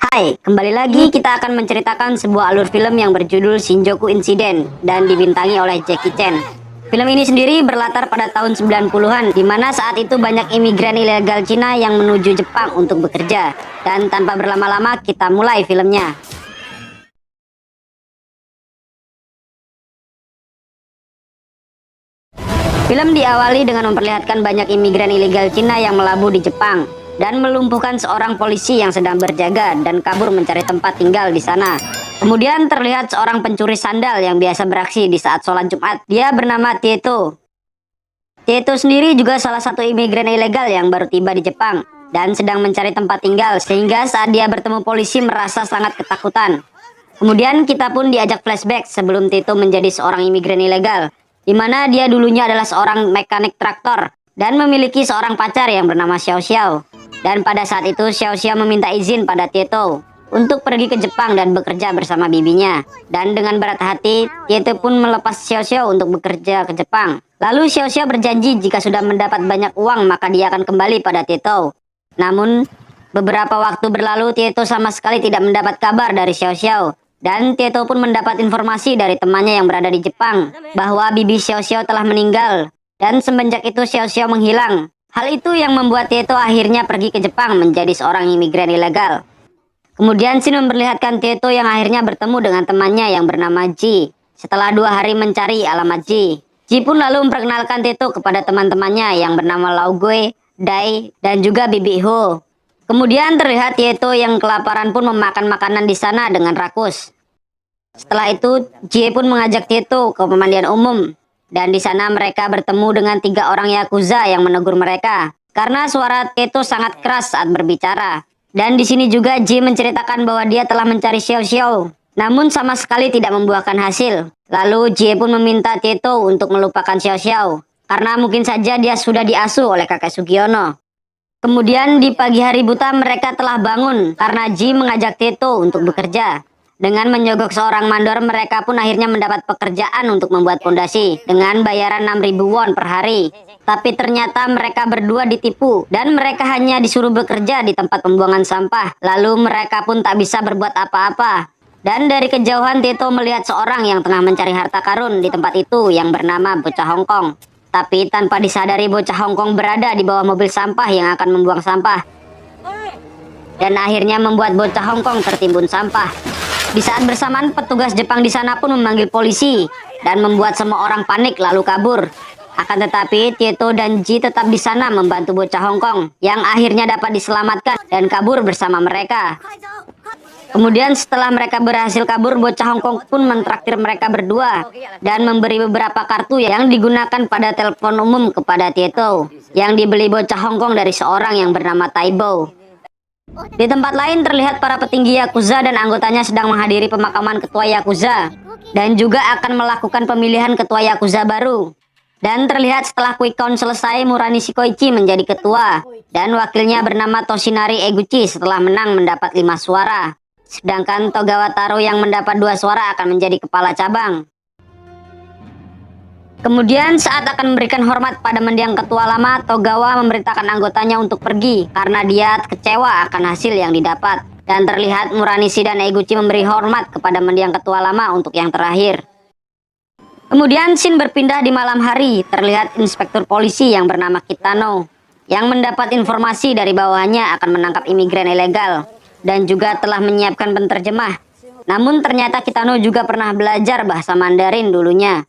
Hai, kembali lagi kita akan menceritakan sebuah alur film yang berjudul Shinjuku Incident dan dibintangi oleh Jackie Chan. Film ini sendiri berlatar pada tahun 90-an, di mana saat itu banyak imigran ilegal Cina yang menuju Jepang untuk bekerja. Dan tanpa berlama-lama kita mulai filmnya. Film diawali dengan memperlihatkan banyak imigran ilegal Cina yang melabuh di Jepang dan melumpuhkan seorang polisi yang sedang berjaga dan kabur mencari tempat tinggal di sana. Kemudian terlihat seorang pencuri sandal yang biasa beraksi di saat sholat Jumat. Dia bernama Tieto. Tieto sendiri juga salah satu imigran ilegal yang baru tiba di Jepang dan sedang mencari tempat tinggal, sehingga saat dia bertemu polisi merasa sangat ketakutan. Kemudian kita pun diajak flashback sebelum Tieto menjadi seorang imigran ilegal, di mana dia dulunya adalah seorang mekanik traktor dan memiliki seorang pacar yang bernama Xiao Xiao. Dan pada saat itu Xiao Xiao meminta izin pada Tieto untuk pergi ke Jepang dan bekerja bersama bibinya. Dan dengan berat hati, Tieto pun melepas Xiao Xiao untuk bekerja ke Jepang. Lalu Xiao Xiao berjanji jika sudah mendapat banyak uang maka dia akan kembali pada Tieto. Namun beberapa waktu berlalu, Tieto sama sekali tidak mendapat kabar dari Xiao Xiao. Dan Tieto pun mendapat informasi dari temannya yang berada di Jepang bahwa bibi Xiao Xiao telah meninggal. Dan semenjak itu Xiao Xiao menghilang. Hal itu yang membuat Tieto akhirnya pergi ke Jepang menjadi seorang imigran ilegal. Kemudian scene memperlihatkan Tieto yang akhirnya bertemu dengan temannya yang bernama Ji. Setelah 2 hari mencari alamat Ji, Ji pun lalu memperkenalkan Tieto kepada teman-temannya yang bernama Lao Gue, Dai, dan juga Bibi Ho. Kemudian terlihat Tieto yang kelaparan pun memakan makanan di sana dengan rakus. Setelah itu, Ji pun mengajak Tieto ke pemandian umum. Dan di sana mereka bertemu dengan 3 orang Yakuza yang menegur mereka karena suara Tieto sangat keras saat berbicara. Dan di sini juga Ji menceritakan bahwa dia telah mencari Xiao Xiao, namun sama sekali tidak membuahkan hasil. Lalu Ji pun meminta Tieto untuk melupakan Xiao Xiao karena mungkin saja dia sudah diasuh oleh kakek Sugiono. Kemudian di pagi hari buta mereka telah bangun karena Ji mengajak Tieto untuk bekerja. Dengan menyogok seorang mandor, mereka pun akhirnya mendapat pekerjaan untuk membuat pondasi dengan bayaran 6.000 won per hari. Tapi ternyata mereka berdua ditipu dan mereka hanya disuruh bekerja di tempat pembuangan sampah. Lalu mereka pun tak bisa berbuat apa-apa. Dan dari kejauhan Tieto melihat seorang yang tengah mencari harta karun di tempat itu yang bernama Bocah Hongkong. Tapi tanpa disadari Bocah Hongkong berada di bawah mobil sampah yang akan membuang sampah. Dan akhirnya membuat Bocah Hongkong tertimbun sampah. Di saat bersamaan petugas Jepang di sana pun memanggil polisi dan membuat semua orang panik lalu kabur. Akan tetapi Tieto dan Ji tetap di sana membantu Bocah Hongkong yang akhirnya dapat diselamatkan dan kabur bersama mereka. Kemudian setelah mereka berhasil kabur, Bocah Hongkong pun mentraktir mereka berdua dan memberi beberapa kartu yang digunakan pada telepon umum kepada Tieto yang dibeli Bocah Hongkong dari seorang yang bernama Taibo. Di tempat lain terlihat para petinggi Yakuza dan anggotanya sedang menghadiri pemakaman ketua Yakuza dan juga akan melakukan pemilihan ketua Yakuza baru. Dan terlihat setelah quick count selesai, Murani Shikoichi menjadi ketua dan wakilnya bernama Toshinari Eguchi setelah menang mendapat 5 suara. Sedangkan Togawa Taro yang mendapat 2 suara akan menjadi kepala cabang. Kemudian saat akan memberikan hormat pada mendiang ketua lama, Togawa memerintahkan anggotanya untuk pergi karena dia kecewa akan hasil yang didapat. Dan terlihat Muranishi dan Eguchi memberi hormat kepada mendiang ketua lama untuk yang terakhir. Kemudian scene berpindah di malam hari. Terlihat inspektur polisi yang bernama Kitano yang mendapat informasi dari bawahannya akan menangkap imigran ilegal dan juga telah menyiapkan penterjemah. Namun ternyata Kitano juga pernah belajar bahasa Mandarin dulunya.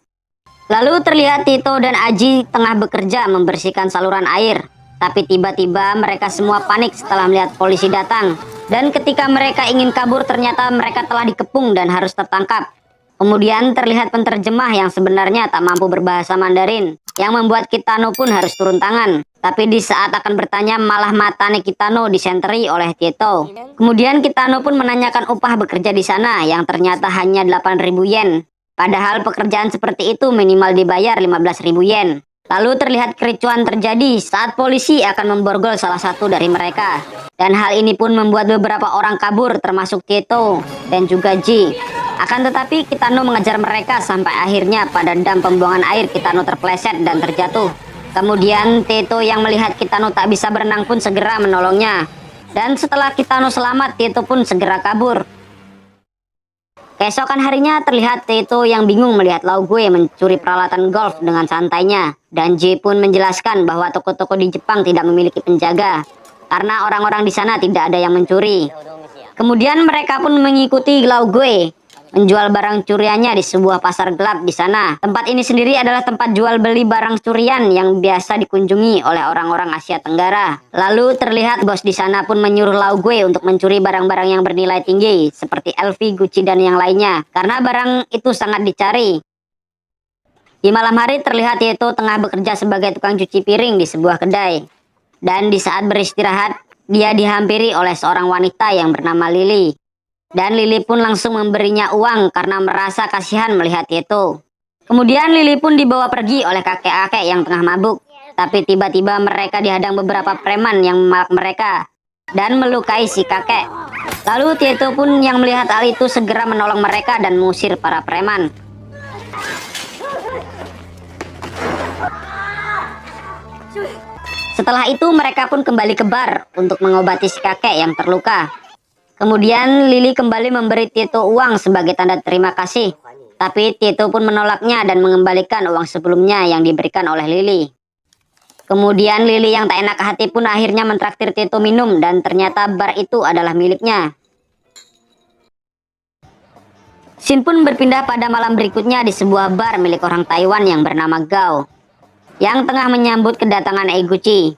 Lalu terlihat Tito dan Aji tengah bekerja membersihkan saluran air. Tapi tiba-tiba mereka semua panik setelah melihat polisi datang. Dan ketika mereka ingin kabur ternyata mereka telah dikepung dan harus tertangkap. Kemudian terlihat penterjemah yang sebenarnya tak mampu berbahasa Mandarin, yang membuat Kitano pun harus turun tangan. Tapi di saat akan bertanya malah matanya Kitano disenteri oleh Tito. Kemudian Kitano pun menanyakan upah bekerja di sana yang ternyata hanya 8.000 yen. Padahal pekerjaan seperti itu minimal dibayar 15.000 yen. Lalu terlihat kericuan terjadi saat polisi akan memborgol salah satu dari mereka. Dan hal ini pun membuat beberapa orang kabur termasuk Tito dan juga Ji. Akan tetapi Kitano mengejar mereka sampai akhirnya pada dam pembuangan air Kitano terpleset dan terjatuh. Kemudian Tito yang melihat Kitano tak bisa berenang pun segera menolongnya. Dan setelah Kitano selamat, Tito pun segera kabur. Keesokan harinya terlihat Tito yang bingung melihat Lao Gue mencuri peralatan golf dengan santainya. Dan Ji pun menjelaskan bahwa toko-toko di Jepang tidak memiliki penjaga, karena orang-orang di sana tidak ada yang mencuri. Kemudian mereka pun mengikuti Lao Gue menjual barang curiannya di sebuah pasar gelap di sana. Tempat ini sendiri adalah tempat jual beli barang curian yang biasa dikunjungi oleh orang-orang Asia Tenggara. Lalu terlihat bos di sana pun menyuruh Lao Gue untuk mencuri barang-barang yang bernilai tinggi seperti LV, Gucci dan yang lainnya, karena barang itu sangat dicari. Di malam hari terlihat Tito tengah bekerja sebagai tukang cuci piring di sebuah kedai. Dan di saat beristirahat, dia dihampiri oleh seorang wanita yang bernama Lily. Dan Lily pun langsung memberinya uang karena merasa kasihan melihat Tito. Kemudian Lily pun dibawa pergi oleh kakek-kakek yang tengah mabuk. Tapi tiba-tiba mereka dihadang beberapa preman yang memalak mereka dan melukai si kakek. Lalu Tito pun yang melihat hal itu segera menolong mereka dan mengusir para preman. Setelah itu mereka pun kembali ke bar untuk mengobati si kakek yang terluka. Kemudian Lily kembali memberi Tito uang sebagai tanda terima kasih. Tapi Tito pun menolaknya dan mengembalikan uang sebelumnya yang diberikan oleh Lily. Kemudian Lily yang tak enak hati pun akhirnya mentraktir Tito minum dan ternyata bar itu adalah miliknya. Scene pun berpindah pada malam berikutnya di sebuah bar milik orang Taiwan yang bernama Gao, yang tengah menyambut kedatangan Eguchi.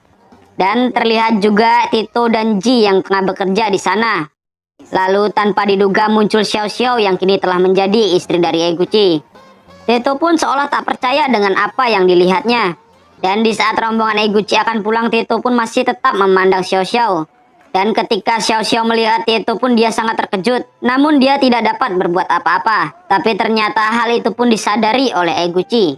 Dan terlihat juga Tito dan Ji yang tengah bekerja di sana. Lalu tanpa diduga muncul Xiao Xiao yang kini telah menjadi istri dari Eguchi. Tito pun seolah tak percaya dengan apa yang dilihatnya. Dan di saat rombongan Eguchi akan pulang, Tito pun masih tetap memandang Xiao Xiao. Dan ketika Xiao Xiao melihat Tito pun dia sangat terkejut. Namun dia tidak dapat berbuat apa-apa. Tapi ternyata hal itu pun disadari oleh Eguchi.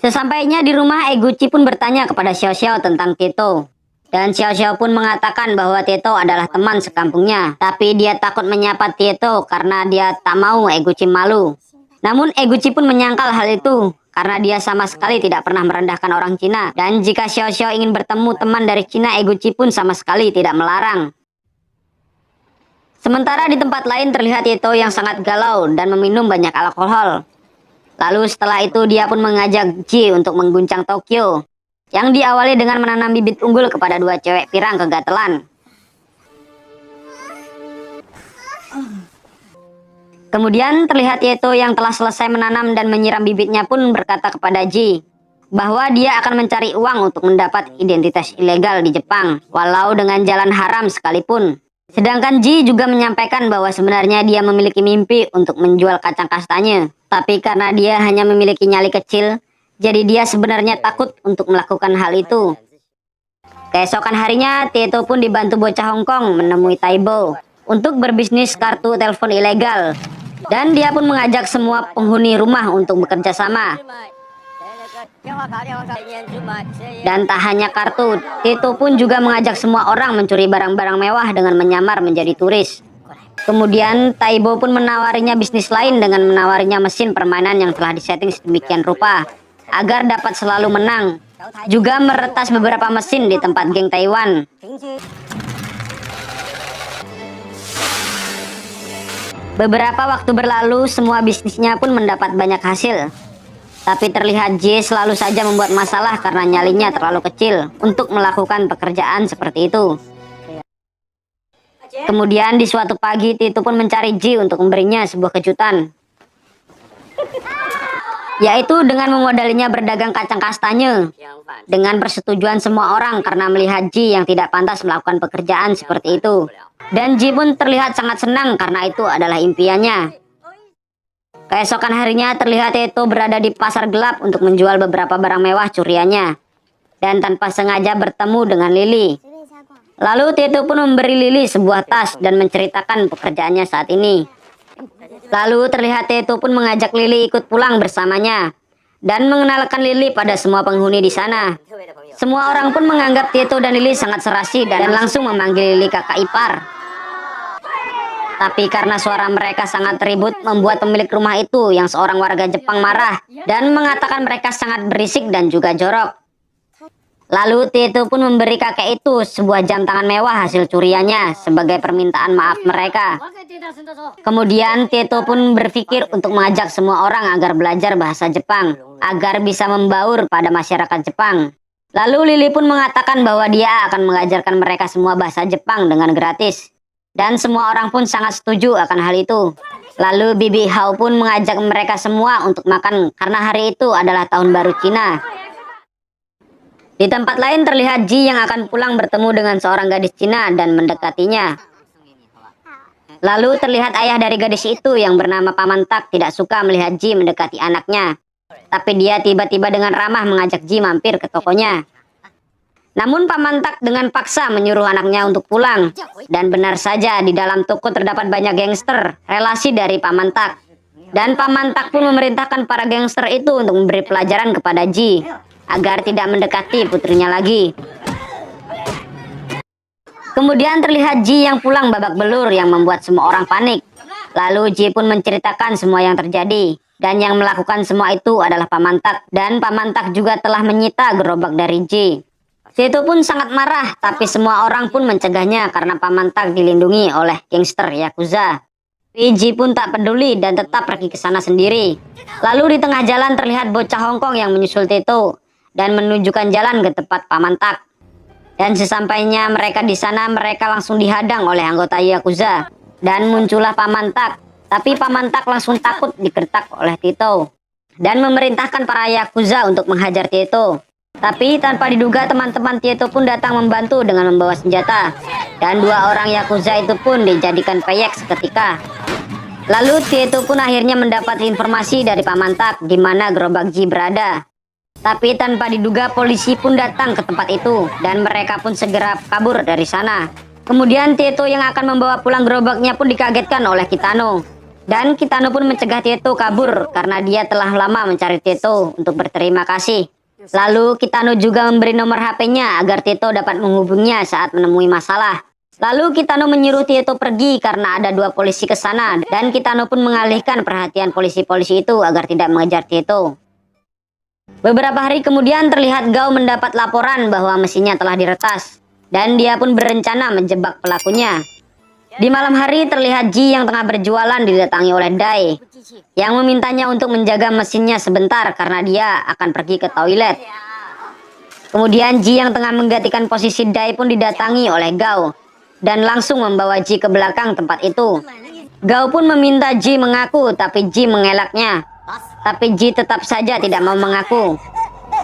Sesampainya di rumah, Eguchi pun bertanya kepada Xiao Xiao tentang Tito. Dan Xiao Xiao pun mengatakan bahwa Tito adalah teman sekampungnya. Tapi dia takut menyapa Tito karena dia tak mau Eguchi malu. Namun Eguchi pun menyangkal hal itu karena dia sama sekali tidak pernah merendahkan orang Cina. Dan jika Xiao Xiao ingin bertemu teman dari Cina, Eguchi pun sama sekali tidak melarang. Sementara di tempat lain terlihat Tito yang sangat galau dan meminum banyak alkohol. Lalu setelah itu dia pun mengajak Ji untuk mengguncang Tokyo, yang diawali dengan menanam bibit unggul kepada dua cewek pirang kegatelan. Kemudian terlihat Tito yang telah selesai menanam dan menyiram bibitnya pun berkata kepada Ji bahwa dia akan mencari uang untuk mendapat identitas ilegal di Jepang, walau dengan jalan haram sekalipun. Sedangkan Ji juga menyampaikan bahwa sebenarnya dia memiliki mimpi untuk menjual kacang kastanya. Tapi karena dia hanya memiliki nyali kecil, jadi dia sebenarnya takut untuk melakukan hal itu. Keesokan harinya, Tito pun dibantu bocah Hong Kong menemui Taibo untuk berbisnis kartu telepon ilegal. Dan dia pun mengajak semua penghuni rumah untuk bekerja sama. Dan tak hanya kartu, Tito pun juga mengajak semua orang mencuri barang-barang mewah dengan menyamar menjadi turis. Kemudian Taibo pun menawarinya bisnis lain dengan menawarinya mesin permainan yang telah disetting sedemikian rupa agar dapat selalu menang. Juga meretas beberapa mesin di tempat geng Taiwan. Beberapa waktu berlalu, semua bisnisnya pun mendapat banyak hasil. Tapi terlihat J selalu saja membuat masalah karena nyalinya terlalu kecil untuk melakukan pekerjaan seperti itu. Kemudian di suatu pagi, Tito pun mencari Ji untuk memberinya sebuah kejutan, yaitu dengan memodalinya berdagang kacang kastanye dengan persetujuan semua orang karena melihat Ji yang tidak pantas melakukan pekerjaan seperti itu. Dan Ji pun terlihat sangat senang karena itu adalah impiannya. Keesokan harinya terlihat Tito berada di pasar gelap untuk menjual beberapa barang mewah curiannya. Dan tanpa sengaja bertemu dengan Lily. Lalu Tito pun memberi Lily sebuah tas dan menceritakan pekerjaannya saat ini. Lalu terlihat Tito pun mengajak Lily ikut pulang bersamanya. Dan mengenalkan Lily pada semua penghuni di sana. Semua orang pun menganggap Tito dan Lily sangat serasi dan langsung memanggil Lily kakak ipar. Tapi karena suara mereka sangat ribut membuat pemilik rumah itu yang seorang warga Jepang marah dan mengatakan mereka sangat berisik dan juga jorok. Lalu Tieto pun memberi kakek itu sebuah jam tangan mewah hasil curiannya sebagai permintaan maaf mereka. Kemudian Tieto pun berpikir untuk mengajak semua orang agar belajar bahasa Jepang, agar bisa membaur pada masyarakat Jepang. Lalu Lily pun mengatakan bahwa dia akan mengajarkan mereka semua bahasa Jepang dengan gratis. Dan semua orang pun sangat setuju akan hal itu. Lalu Bibi Hao pun mengajak mereka semua untuk makan karena hari itu adalah tahun baru Cina. Di tempat lain terlihat Ji yang akan pulang bertemu dengan seorang gadis Cina dan mendekatinya. Lalu terlihat ayah dari gadis itu yang bernama Paman Tak tidak suka melihat Ji mendekati anaknya. Tapi dia tiba-tiba dengan ramah mengajak Ji mampir ke tokonya. Namun Paman Tak dengan paksa menyuruh anaknya untuk pulang. Dan benar saja di dalam toko terdapat banyak gangster, relasi dari Paman Tak. Dan Paman Tak pun memerintahkan para gangster itu untuk memberi pelajaran kepada Ji agar tidak mendekati putrinya lagi. Kemudian terlihat Ji yang pulang babak belur yang membuat semua orang panik. Lalu Ji pun menceritakan semua yang terjadi. Dan yang melakukan semua itu adalah Paman Tak. Dan Paman Tak juga telah menyita gerobak dari Ji. Tieto pun sangat marah, tapi semua orang pun mencegahnya karena Paman Tak dilindungi oleh gangster Yakuza. Ji pun tak peduli dan tetap pergi ke sana sendiri. Lalu di tengah jalan terlihat bocah Hongkong yang menyusul Tieto dan menunjukkan jalan ke tempat Paman Tak. Dan sesampainya mereka di sana, mereka langsung dihadang oleh anggota Yakuza. Dan muncullah Paman Tak. Tapi Paman Tak langsung takut digertak oleh Tieto. Dan memerintahkan para Yakuza untuk menghajar Tieto. Tapi tanpa diduga teman-teman Tieto pun datang membantu dengan membawa senjata. Dan dua orang Yakuza itu pun dijadikan peyek seketika. Lalu Tieto pun akhirnya mendapat informasi dari Paman Tak di mana gerobak Ji berada. Tapi tanpa diduga polisi pun datang ke tempat itu dan mereka pun segera kabur dari sana. Kemudian Tieto yang akan membawa pulang gerobaknya pun dikagetkan oleh Kitano. Dan Kitano pun mencegah Tieto kabur karena dia telah lama mencari Tieto untuk berterima kasih. Lalu Kitano juga memberi nomor HP-nya agar Tieto dapat menghubunginya saat menemui masalah. Lalu Kitano menyuruh Tieto pergi karena ada dua polisi ke sana dan Kitano pun mengalihkan perhatian polisi-polisi itu agar tidak mengejar Tieto. Beberapa hari kemudian terlihat Gao mendapat laporan bahwa mesinnya telah diretas dan dia pun berencana menjebak pelakunya. Di malam hari terlihat Ji yang tengah berjualan didatangi oleh Dai yang memintanya untuk menjaga mesinnya sebentar karena dia akan pergi ke toilet. Kemudian Ji yang tengah menggantikan posisi Dai pun didatangi oleh Gao dan langsung membawa Ji ke belakang tempat itu. Gao pun meminta Ji mengaku tapi Ji mengelaknya. Tapi Ji tetap saja tidak mau mengaku.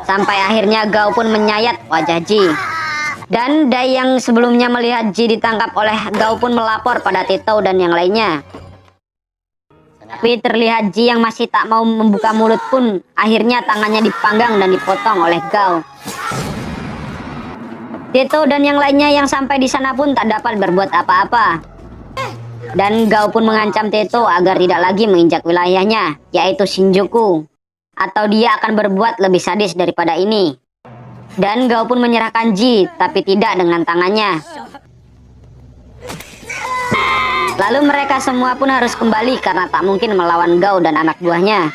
Sampai akhirnya Gao pun menyayat wajah Ji. Dan Dai yang sebelumnya melihat Ji ditangkap oleh Gao pun melapor pada Tieto dan yang lainnya. Tapi terlihat Ji yang masih tak mau membuka mulut pun akhirnya tangannya dipanggang dan dipotong oleh Gao. Tieto dan yang lainnya yang sampai di sana pun tak dapat berbuat apa-apa. Dan Gao pun mengancam Tieto agar tidak lagi menginjak wilayahnya, yaitu Shinjuku. Atau dia akan berbuat lebih sadis daripada ini. Dan Gao pun menyerahkan Ji, tapi tidak dengan tangannya. Lalu mereka semua pun harus kembali karena tak mungkin melawan Gao dan anak buahnya.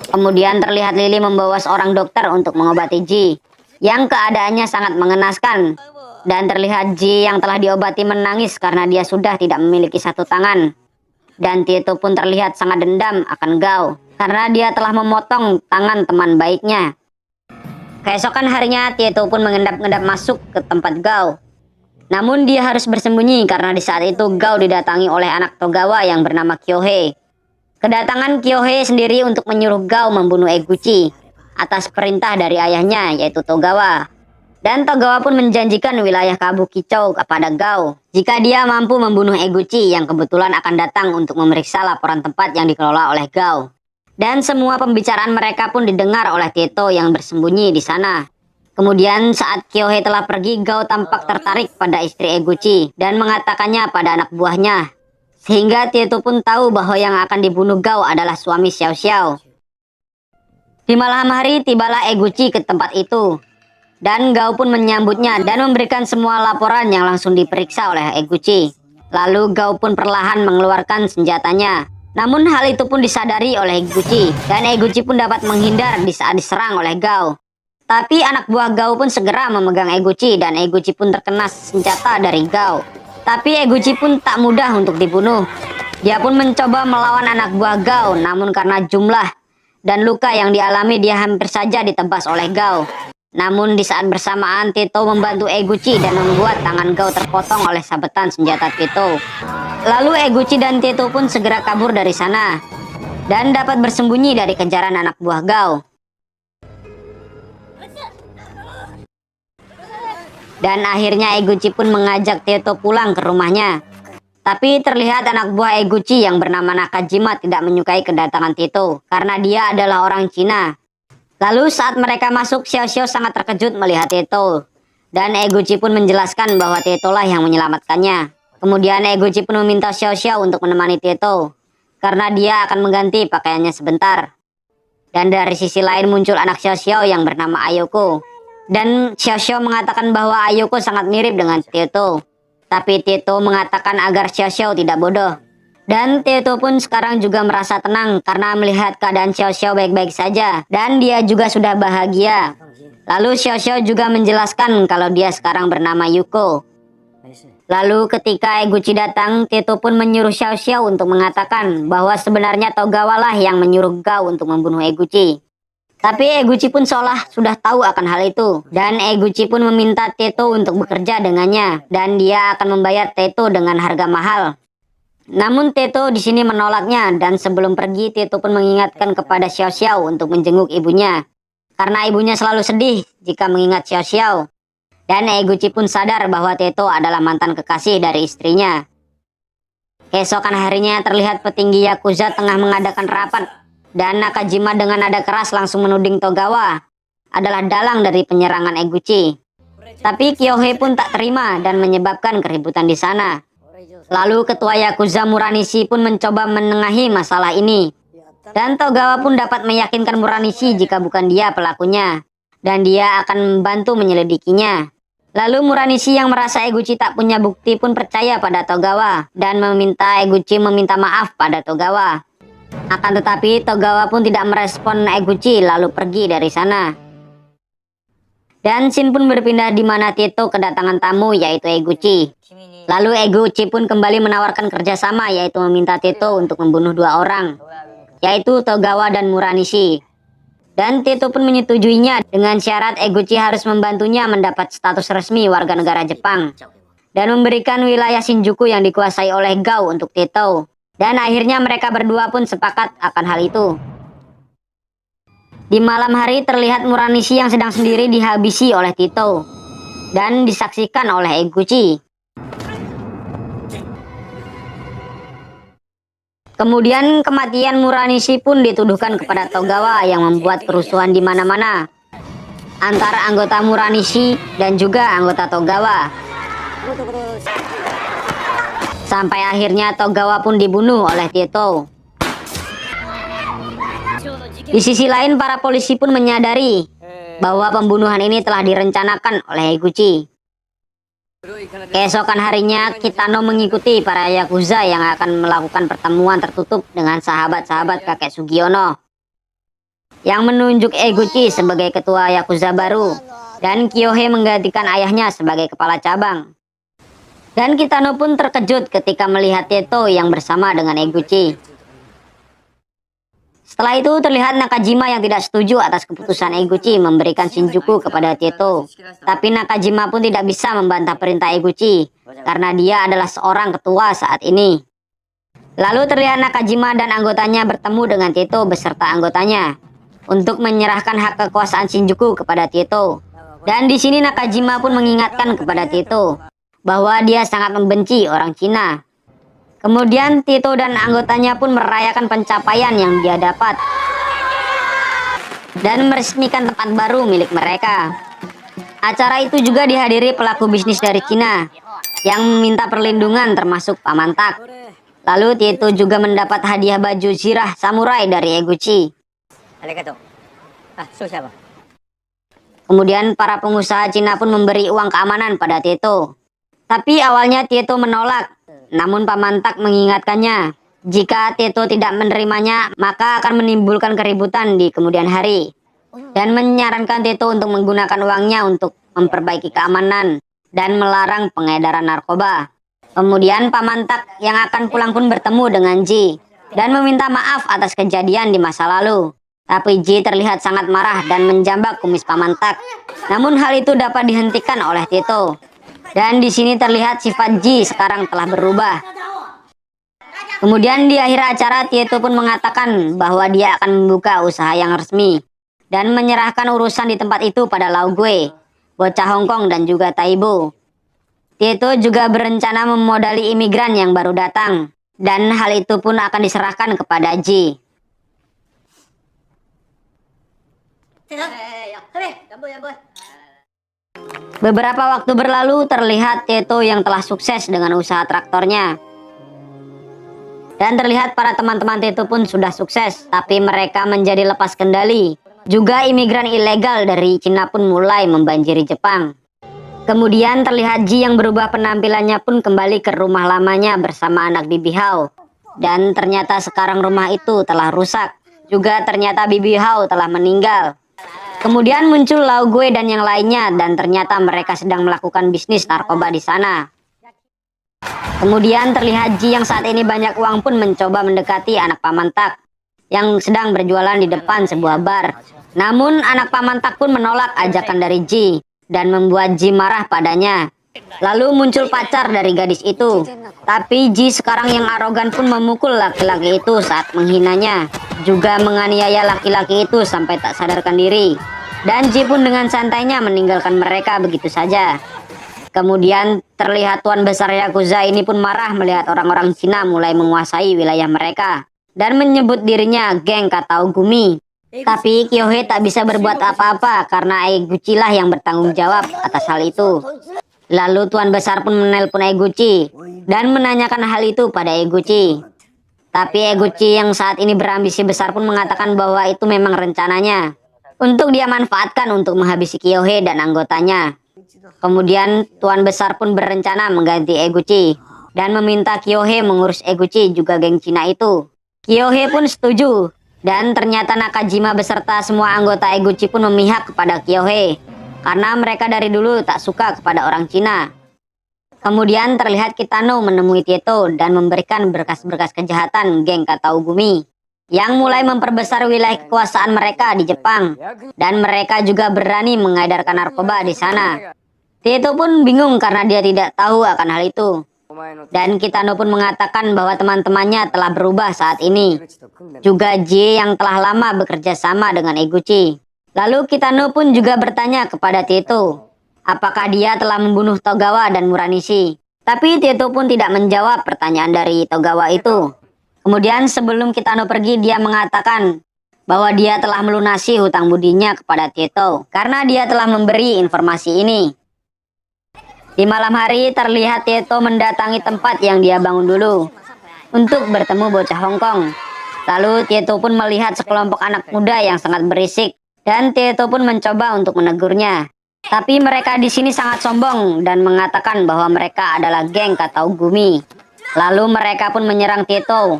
Kemudian terlihat Lily membawa seorang dokter untuk mengobati Ji, yang keadaannya sangat mengenaskan. Dan terlihat Ji yang telah diobati menangis karena dia sudah tidak memiliki satu tangan. Dan Tieto pun terlihat sangat dendam akan Gao karena dia telah memotong tangan teman baiknya. Keesokan harinya Tieto pun mengendap-endap masuk ke tempat Gao. Namun dia harus bersembunyi karena di saat itu Gao didatangi oleh anak Togawa yang bernama Kyohei. Kedatangan Kyohei sendiri untuk menyuruh Gao membunuh Eguchi atas perintah dari ayahnya yaitu Togawa. Dan Togawa pun menjanjikan wilayah Kabukicho kepada Gao jika dia mampu membunuh Eguchi yang kebetulan akan datang untuk memeriksa laporan tempat yang dikelola oleh Gao. Dan semua pembicaraan mereka pun didengar oleh Tieto yang bersembunyi di sana. Kemudian saat Kyohei telah pergi, Gao tampak tertarik pada istri Eguchi dan mengatakannya pada anak buahnya. Sehingga Tieto pun tahu bahwa yang akan dibunuh Gao adalah suami Xiao Xiao. Di malam hari tibalah Eguchi ke tempat itu. Dan Gao pun menyambutnya dan memberikan semua laporan yang langsung diperiksa oleh Eguchi. Lalu Gao pun perlahan mengeluarkan senjatanya. Namun hal itu pun disadari oleh Eguchi. Dan Eguchi pun dapat menghindar di saat diserang oleh Gao. Tapi anak buah Gao pun segera memegang Eguchi dan Eguchi pun terkena senjata dari Gao. Tapi Eguchi pun tak mudah untuk dibunuh. Dia pun mencoba melawan anak buah Gao, namun karena jumlah dan luka yang dialami dia hampir saja ditebas oleh Gao. Namun di saat bersamaan Tito membantu Eguchi dan membuat tangan Gao terpotong oleh sabetan senjata Tito. Lalu Eguchi dan Tito pun segera kabur dari sana dan dapat bersembunyi dari kejaran anak buah Gao. Dan akhirnya Eguchi pun mengajak Tito pulang ke rumahnya. Tapi terlihat anak buah Eguchi yang bernama Nakajima tidak menyukai kedatangan Tito karena dia adalah orang Cina. Lalu saat mereka masuk, Xiao Xiao sangat terkejut melihat Tito. Dan Eguchi pun menjelaskan bahwa Tito lah yang menyelamatkannya. Kemudian Eguchi pun meminta Xiao Xiao untuk menemani Tito karena dia akan mengganti pakaiannya sebentar. Dan dari sisi lain muncul anak Xiao Xiao yang bernama Ayoko. Dan Xiao Xiao mengatakan bahwa Ayoko sangat mirip dengan Tito. Tapi Tito mengatakan agar Xiao Xiao tidak bodoh. Dan Tito pun sekarang juga merasa tenang karena melihat keadaan Xiao Xiao baik-baik saja. Dan dia juga sudah bahagia. Lalu Xiao Xiao juga menjelaskan kalau dia sekarang bernama Yuko. Lalu ketika Eguchi datang, Tito pun menyuruh Xiao Xiao untuk mengatakan bahwa sebenarnya Togawa lah yang menyuruh Gao untuk membunuh Eguchi. Tapi Eguchi pun seolah sudah tahu akan hal itu. Dan Eguchi pun meminta Tito untuk bekerja dengannya. Dan dia akan membayar Tito dengan harga mahal. Namun Tito di sini menolaknya. Dan sebelum pergi, Tito pun mengingatkan kepada Xiao Xiao untuk menjenguk ibunya. Karena ibunya selalu sedih jika mengingat Xiao Xiao. Dan Eguchi pun sadar bahwa Tito adalah mantan kekasih dari istrinya. Keesokan harinya terlihat petinggi Yakuza tengah mengadakan rapat. Dan Nakajima dengan nada keras langsung menuding Togawa adalah dalang dari penyerangan Eguchi. Tapi Kyohei pun tak terima dan menyebabkan keributan di sana. Lalu ketua Yakuza Muranishi pun mencoba menengahi masalah ini. Dan Togawa pun dapat meyakinkan Muranishi jika bukan dia pelakunya. Dan dia akan membantu menyelidikinya. Lalu Muranishi yang merasa Eguchi tak punya bukti pun percaya pada Togawa. Dan meminta Eguchi meminta maaf pada Togawa. Akan tetapi Togawa pun tidak merespon Eguchi lalu pergi dari sana. Dan scene pun berpindah di mana Tito kedatangan tamu yaitu Eguchi. Lalu Eguchi pun kembali menawarkan kerjasama yaitu meminta Tito untuk membunuh dua orang, yaitu Togawa dan Muranishi. Dan Tito pun menyetujuinya dengan syarat Eguchi harus membantunya mendapat status resmi warga negara Jepang. Dan memberikan wilayah Shinjuku yang dikuasai oleh Gao untuk Tito. Dan akhirnya mereka berdua pun sepakat akan hal itu. Di malam hari terlihat Muranishi yang sedang sendiri dihabisi oleh Tito. Dan disaksikan oleh Eguchi. Kemudian kematian Muranishi pun dituduhkan kepada Togawa yang membuat kerusuhan di mana-mana. Antara anggota Muranishi dan juga anggota Togawa. Sampai akhirnya Togawa pun dibunuh oleh Tito. Di sisi lain para polisi pun menyadari bahwa pembunuhan ini telah direncanakan oleh Eguchi. Keesokan harinya Kitano mengikuti para Yakuza yang akan melakukan pertemuan tertutup dengan sahabat-sahabat kakek Sugiono. Yang menunjuk Eguchi sebagai ketua Yakuza baru. Dan Kyohei menggantikan ayahnya sebagai kepala cabang. Dan Kitano pun terkejut ketika melihat Tito yang bersama dengan Eguchi. Setelah itu terlihat Nakajima yang tidak setuju atas keputusan Eguchi memberikan Shinjuku kepada Tito. Tapi Nakajima pun tidak bisa membantah perintah Eguchi karena dia adalah seorang ketua saat ini. Lalu terlihat Nakajima dan anggotanya bertemu dengan Tito beserta anggotanya untuk menyerahkan hak kekuasaan Shinjuku kepada Tito. Dan di sini Nakajima pun mengingatkan kepada Tito bahwa dia sangat membenci orang Cina. Kemudian Tito dan anggotanya pun merayakan pencapaian yang dia dapat dan meresmikan tempat baru milik mereka. Acara itu juga dihadiri pelaku bisnis dari Cina yang meminta perlindungan termasuk Paman Tak. Lalu Tito juga mendapat hadiah baju zirah samurai dari Eguchi. Kemudian para pengusaha Cina pun memberi uang keamanan pada Tito. Tapi awalnya Tito menolak, namun Paman Tak mengingatkannya, jika Tito tidak menerimanya, maka akan menimbulkan keributan di kemudian hari. dan menyarankan Tito untuk menggunakan uangnya untuk memperbaiki keamanan dan melarang pengedaran narkoba. Kemudian Pamantak yang akan pulang pun bertemu dengan Ji dan meminta maaf atas kejadian di masa lalu. Tapi Ji terlihat sangat marah dan menjambak kumis Pamantak. Namun hal itu dapat dihentikan oleh Tito. Dan di sini terlihat sifat Ji sekarang telah berubah. Kemudian di akhir acara Tito pun mengatakan bahwa dia akan membuka usaha yang resmi dan menyerahkan urusan di tempat itu pada Lau Gue, bocah Hong Kong dan juga Taibo. Tito juga berencana memodali imigran yang baru datang dan hal itu pun akan diserahkan kepada Ji. Beberapa waktu berlalu terlihat Tito yang telah sukses dengan usaha traktornya. Dan terlihat para teman-teman Tito pun sudah sukses, tapi mereka menjadi lepas kendali. Juga imigran ilegal dari Cina pun mulai membanjiri Jepang. Kemudian terlihat Ji yang berubah penampilannya pun kembali ke rumah lamanya bersama anak Bibi Hao. Dan ternyata sekarang rumah itu telah rusak. Juga ternyata Bibi Hao telah meninggal. Kemudian muncul Lau Gue dan yang lainnya dan ternyata mereka sedang melakukan bisnis narkoba di sana. Kemudian terlihat Ji yang saat ini banyak uang pun mencoba mendekati anak Pamantak yang sedang berjualan di depan sebuah bar. Namun anak Pamantak pun menolak ajakan dari Ji dan membuat Ji marah padanya. Lalu muncul pacar dari gadis itu. Tapi Ji sekarang yang arogan pun memukul laki-laki itu saat menghinanya. Juga menganiaya laki-laki itu sampai tak sadarkan diri. Dan Ji pun dengan santainya meninggalkan mereka begitu saja. Kemudian terlihat Tuan Besar Yakuza ini pun marah melihat orang-orang Cina mulai menguasai wilayah mereka. Dan menyebut dirinya geng Katao Gumi. Tapi Kyohei tak bisa berbuat apa-apa karena Eguchi lah yang bertanggung jawab atas hal itu. Lalu Tuan Besar pun menelpon Eguchi dan menanyakan hal itu pada Eguchi. Tapi Eguchi yang saat ini berambisi besar pun mengatakan bahwa itu memang rencananya untuk dia manfaatkan untuk menghabisi Kyohei dan anggotanya. Kemudian Tuan Besar pun berencana mengganti Eguchi dan meminta Kyohei mengurus Eguchi juga geng Cina itu. Kyohei pun setuju dan ternyata Nakajima beserta semua anggota Eguchi pun memihak kepada Kyohei karena mereka dari dulu tak suka kepada orang Cina. Kemudian terlihat Kitano menemui Tito dan memberikan berkas-berkas kejahatan geng Katao Gumi yang mulai memperbesar wilayah kekuasaan mereka di Jepang dan mereka juga berani mengedarkan narkoba di sana. Tito pun bingung karena dia tidak tahu akan hal itu. Dan Kitano pun mengatakan bahwa teman-temannya telah berubah saat ini. Juga Ji yang telah lama bekerja sama dengan Eguchi. Lalu Kitano pun juga bertanya kepada Tito, apakah dia telah membunuh Togawa dan Muranishi. Tapi Tito pun tidak menjawab pertanyaan dari Togawa itu. Kemudian sebelum Kitano pergi dia mengatakan bahwa dia telah melunasi hutang budinya kepada Tito karena dia telah memberi informasi ini. Di malam hari terlihat Tito mendatangi tempat yang dia bangun dulu untuk bertemu bocah Hong Kong. Lalu Tito pun melihat sekelompok anak muda yang sangat berisik dan Tito pun mencoba untuk menegurnya. Tapi mereka di sini sangat sombong dan mengatakan bahwa mereka adalah geng Katao Gumi. Lalu mereka pun menyerang Tito.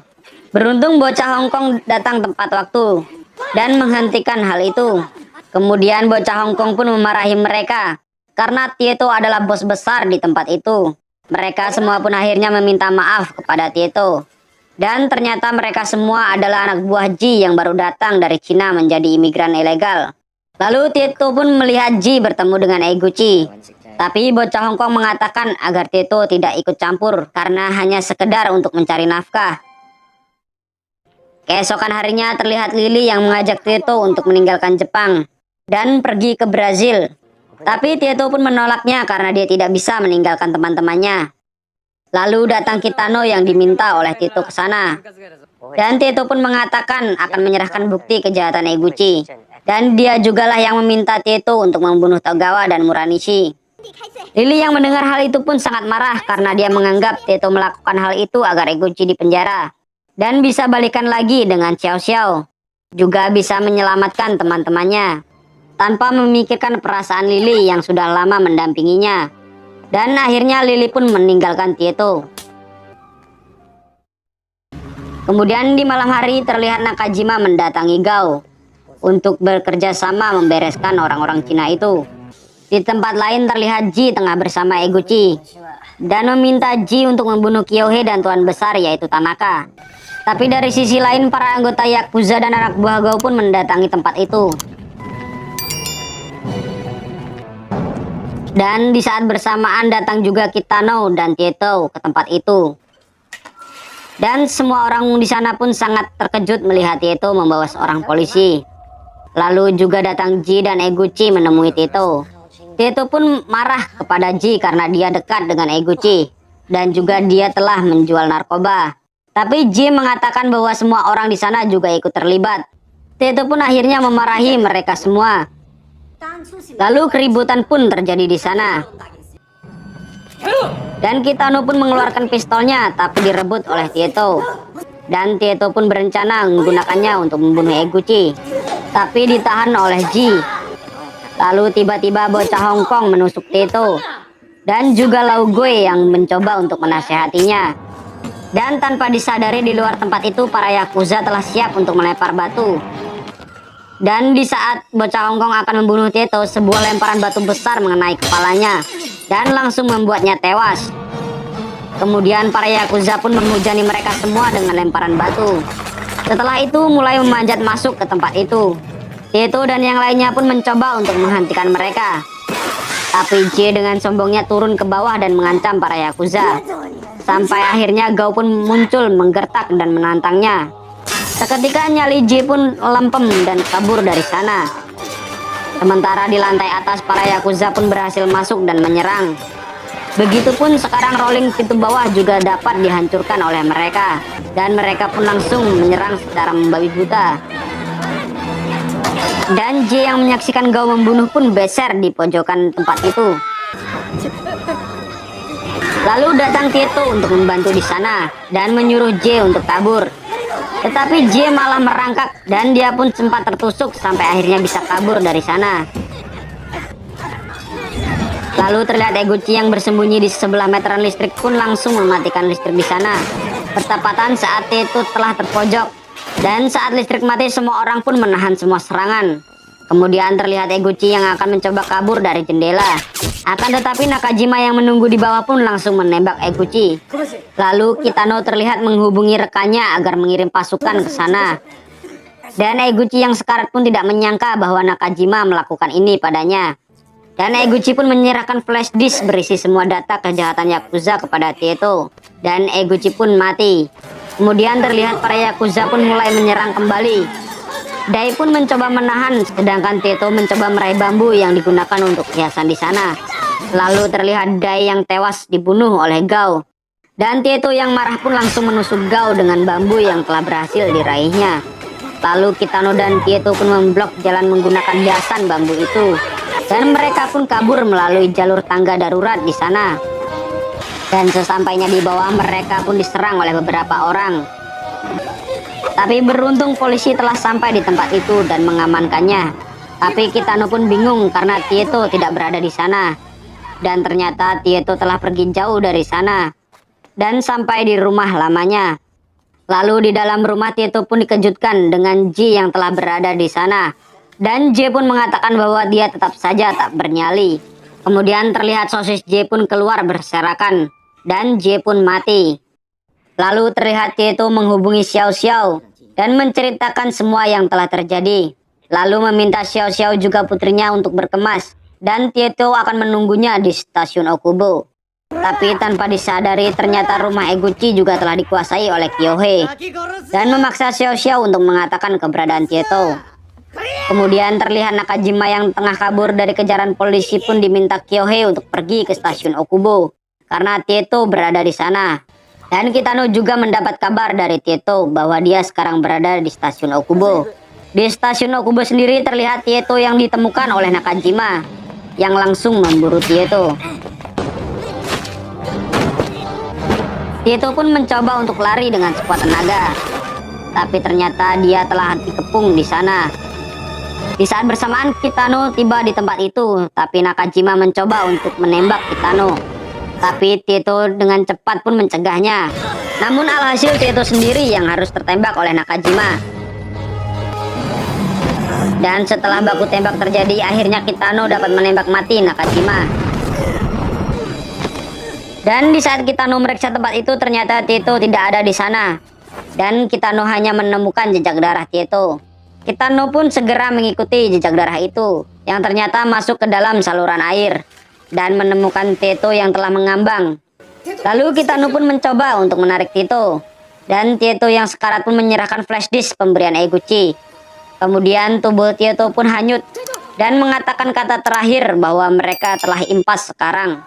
Beruntung bocah Hong Kong datang tepat waktu dan menghentikan hal itu. Kemudian bocah Hong Kong pun memarahi mereka karena Tito adalah bos besar di tempat itu. Mereka semua pun akhirnya meminta maaf kepada Tito. Dan ternyata mereka semua adalah anak buah Ji yang baru datang dari Cina menjadi imigran ilegal. Lalu Tito pun melihat Ji bertemu dengan Eguchi. Tapi bocah Hong Kong mengatakan agar Tito tidak ikut campur karena hanya sekedar untuk mencari nafkah. Keesokan harinya terlihat Lily yang mengajak Tito untuk meninggalkan Jepang dan pergi ke Brazil. Tapi Tito pun menolaknya karena dia tidak bisa meninggalkan teman-temannya. Lalu datang Kitano yang diminta oleh Tito ke sana. Dan Tito pun mengatakan akan menyerahkan bukti kejahatan Eguchi. Dan dia jugalah yang meminta Tito untuk membunuh Togawa dan Muranishi. Lily yang mendengar hal itu pun sangat marah karena dia menganggap Tito melakukan hal itu agar Eguchi dipenjara. Dan bisa balikan lagi dengan Xiao Xiao. Juga bisa menyelamatkan teman-temannya tanpa memikirkan perasaan Lily yang sudah lama mendampinginya. Dan akhirnya Lily pun meninggalkan Tito. Kemudian di malam hari terlihat Nakajima mendatangi Gao. untuk bekerja sama membereskan orang-orang Cina itu. Di tempat lain terlihat Ji tengah bersama Eguchi dan meminta Ji untuk membunuh Kyohei dan tuan besar yaitu Tanaka. Tapi dari sisi lain para anggota Yakuza dan anak buah Gao pun mendatangi tempat itu. Dan di saat bersamaan datang juga Kitano dan Tieto ke tempat itu. Dan semua orang di sana pun sangat terkejut melihat Tieto membawa seorang polisi. Lalu juga datang Ji dan Eguchi menemui Tieto. Tieto pun marah kepada Ji karena dia dekat dengan Eguchi. Dan juga dia telah menjual narkoba. Tapi Ji mengatakan bahwa semua orang di sana juga ikut terlibat. Tieto pun akhirnya memarahi mereka semua. Lalu keributan pun terjadi di sana. Dan Kitano pun mengeluarkan pistolnya tapi direbut oleh Tieto. Dan Tieto pun berencana menggunakannya untuk membunuh Eguchi, tapi ditahan oleh Ji. Lalu tiba-tiba bocah Hong Kong menusuk Tieto. Dan juga Lau Gue yang mencoba untuk menasehatinya. Dan tanpa disadari di luar tempat itu para Yakuza telah siap untuk melempar batu. Dan di saat bocah Hong Kong akan membunuh Tieto, sebuah lemparan batu besar mengenai kepalanya dan langsung membuatnya tewas. Kemudian para Yakuza pun menghujani mereka semua dengan lemparan batu. Setelah itu mulai memanjat masuk ke tempat itu. Tieto dan yang lainnya pun mencoba untuk menghentikan mereka. Tapi J dengan sombongnya turun ke bawah dan mengancam para Yakuza. Sampai akhirnya Gao pun muncul menggertak dan menantangnya. Seketika nyali J pun lempem dan kabur dari sana. Sementara di lantai atas para Yakuza pun berhasil masuk dan menyerang. Begitupun sekarang rolling pintu bawah juga dapat dihancurkan oleh mereka. Dan mereka pun langsung menyerang secara membabi buta. Dan J yang menyaksikan Gao membunuh pun beser di pojokan tempat itu. Lalu datang Tieto untuk membantu di sana dan menyuruh J untuk kabur. Tetapi J malah merangkak dan dia pun sempat tertusuk sampai akhirnya bisa kabur dari sana. Lalu terlihat Eguchi yang bersembunyi di sebelah meteran listrik pun langsung mematikan listrik di sana. Bertepatan saat Tieto telah terpojok. Dan saat listrik mati semua orang pun menahan semua serangan. Kemudian terlihat Eguchi yang akan mencoba kabur dari jendela. Akan tetapi Nakajima yang menunggu di bawah pun langsung menembak Eguchi. Lalu Kitano terlihat menghubungi rekannya agar mengirim pasukan ke sana. Dan Eguchi yang sekarat pun tidak menyangka bahwa Nakajima melakukan ini padanya. Dan Eguchi pun menyerahkan flash disk berisi semua data kejahatan Yakuza kepada Tieto. Dan Eguchi pun mati. Kemudian terlihat para Yakuza pun mulai menyerang kembali. Dai pun mencoba menahan, sedangkan Tieto mencoba meraih bambu yang digunakan untuk hiasan di sana. Lalu terlihat Dai yang tewas dibunuh oleh Gao. Dan Tieto yang marah pun langsung menusuk Gao dengan bambu yang telah berhasil diraihnya. Lalu Kitano dan Tieto pun memblok jalan menggunakan hiasan bambu itu. Dan mereka pun kabur melalui jalur tangga darurat di sana. Dan sesampainya di bawah mereka pun diserang oleh beberapa orang. Tapi beruntung polisi telah sampai di tempat itu dan mengamankannya. Tapi Kitano pun bingung karena Tieto tidak berada di sana. Dan ternyata Tieto telah pergi jauh dari sana. Dan sampai di rumah lamanya. Lalu di dalam rumah Tieto pun dikejutkan dengan Ji yang telah berada di sana. Dan J pun mengatakan bahwa dia tetap saja tak bernyali. Kemudian terlihat sosis J pun keluar berserakan. Dan J pun mati. Lalu terlihat Tieto menghubungi Xiao Xiao dan menceritakan semua yang telah terjadi. Lalu meminta Xiao Xiao juga putrinya untuk berkemas. Dan Tieto akan menunggunya di stasiun Okubo. Tapi tanpa disadari ternyata rumah Eguchi juga telah dikuasai oleh Kyohei. Dan memaksa Xiao Xiao untuk mengatakan keberadaan Tieto. Kemudian terlihat Nakajima yang tengah kabur dari kejaran polisi pun diminta Kyohei untuk pergi ke stasiun Okubo. Karena Tieto berada di sana. Dan Kitano juga mendapat kabar dari Tieto bahwa dia sekarang berada di stasiun Okubo. Di stasiun Okubo sendiri terlihat Tieto yang ditemukan oleh Nakajima yang langsung memburu Tieto. Tieto pun mencoba untuk lari dengan sekuat tenaga. Tapi ternyata dia telah dikepung di sana. Di saat bersamaan Kitano tiba di tempat itu, tapi Nakajima mencoba untuk menembak Kitano. Tapi Tieto dengan cepat pun mencegahnya. Namun alhasil Tieto sendiri yang harus tertembak oleh Nakajima. Dan setelah baku tembak terjadi, akhirnya Kitano dapat menembak mati Nakajima. Dan di saat Kitano meriksa tempat itu, ternyata Tieto tidak ada di sana. Dan Kitano hanya menemukan jejak darah Tieto. Kitano pun segera mengikuti jejak darah itu, yang ternyata masuk ke dalam saluran air, dan menemukan Tieto yang telah mengambang. Lalu Kitano pun mencoba untuk menarik Tieto, dan Tieto yang sekarat pun menyerahkan flash disk pemberian Eguchi. Kemudian tubuh Tieto pun hanyut, dan mengatakan kata terakhir bahwa mereka telah impas sekarang.